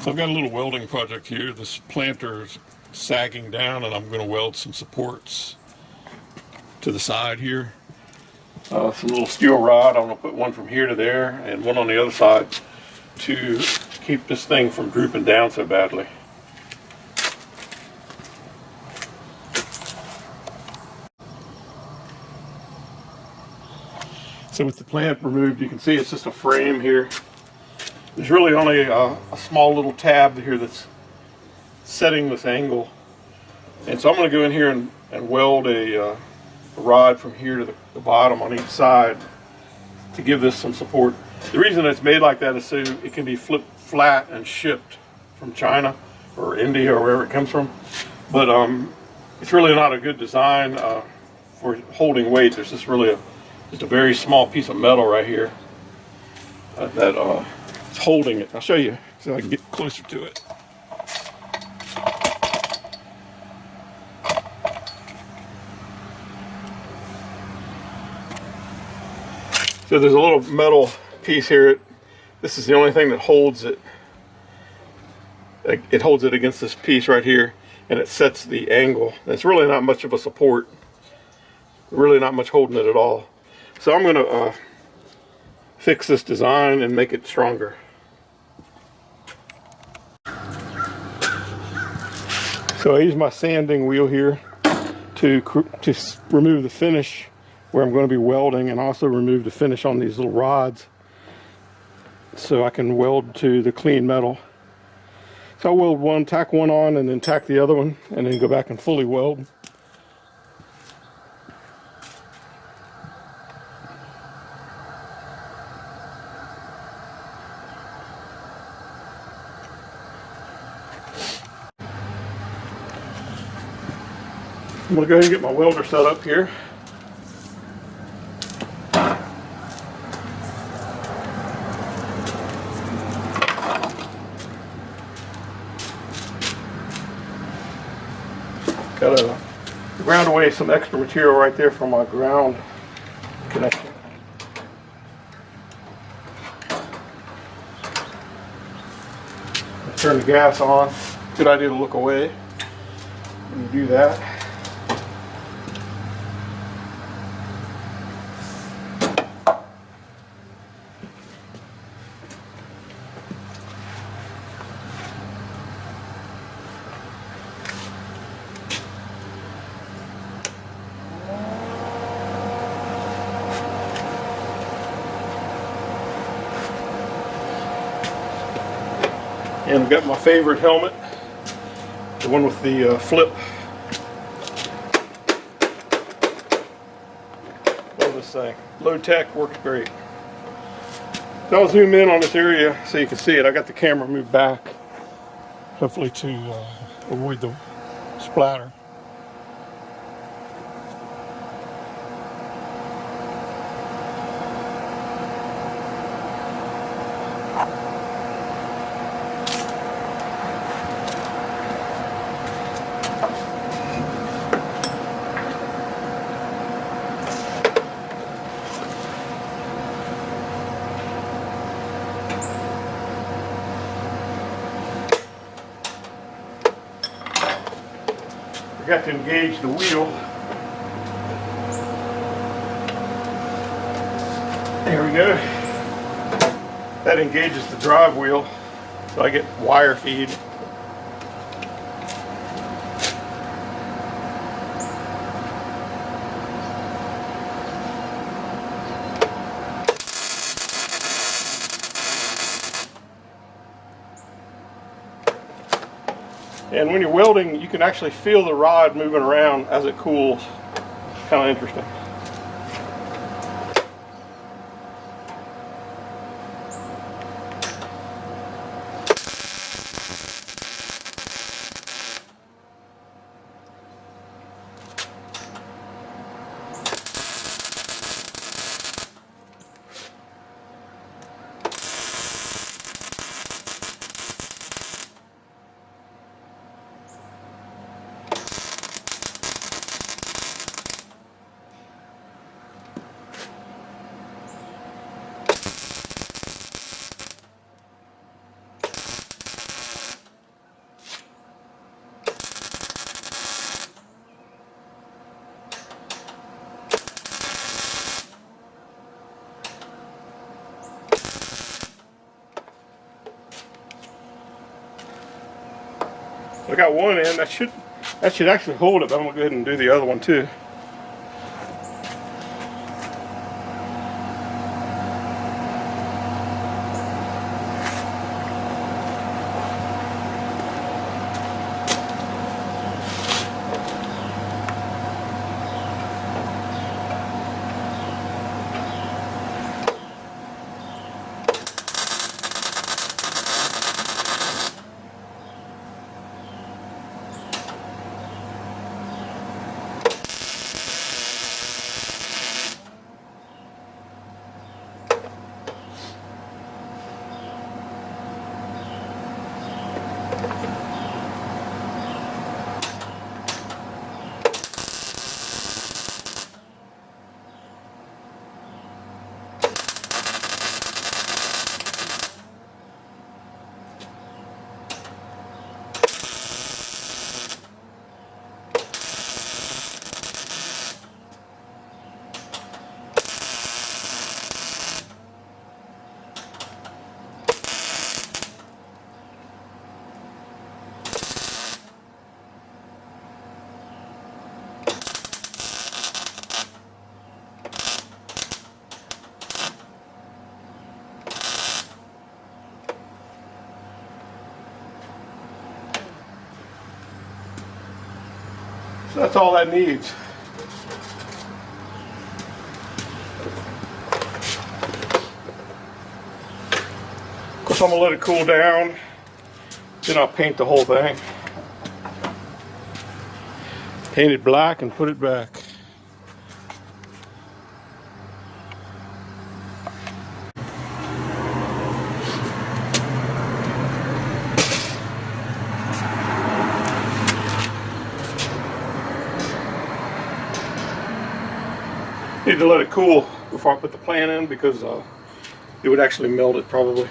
So I've got a little welding project here. This planter is sagging down and I'm going to weld some supports to the side here. Some little steel rod. I'm going to put one from here to there and one on the other side to keep this thing from drooping down so badly. So with the plant removed, you can see it's just a frame here. There's really only a small little tab here that's setting this angle. And so I'm going to go in here and weld a rod from here to the bottom on each side to give this some support. The reason it's made like that is so it can be flipped flat and shipped from China or India or wherever it comes from. But it's really not a good design for holding weight. There's just really just a very small piece of metal right here that it's holding it. I'll show you so I can get closer to it. So there's a little metal piece here. This is the only thing that holds it. It holds it against this piece right here, and it sets the angle. It's really not much of a support. Really not much holding it at all. So I'm going to fix this design and make it stronger. So I use my sanding wheel here to remove the finish where I'm going to be welding, and also remove the finish on these little rods so I can weld to the clean metal. So I'll weld one, tack one on, and then tack the other one, and then go back and fully weld. I'm going to go ahead and get my welder set up here. Got to ground away some extra material right there from my ground connection. Turn the gas on. Good idea to look away when you do that. And I've got my favorite helmet, the one with the flip. Love this thing. Low tech, works great. So I'll zoom in on this area so you can see it. I got the camera moved back, hopefully to avoid the splatter. Forgot to engage the wheel. There we go. That engages the drive wheel, so I get wire feed. And when you're welding, you can actually feel the rod moving around as it cools. Kind of interesting. I got one in, that should actually hold it, but I'm gonna go ahead and do the other one too. So that's all that needs. Of course, I'm gonna let it cool down, then I'll paint the whole thing. Paint it black and put it back. Need to let it cool before I put the plan in because it would actually melt it probably.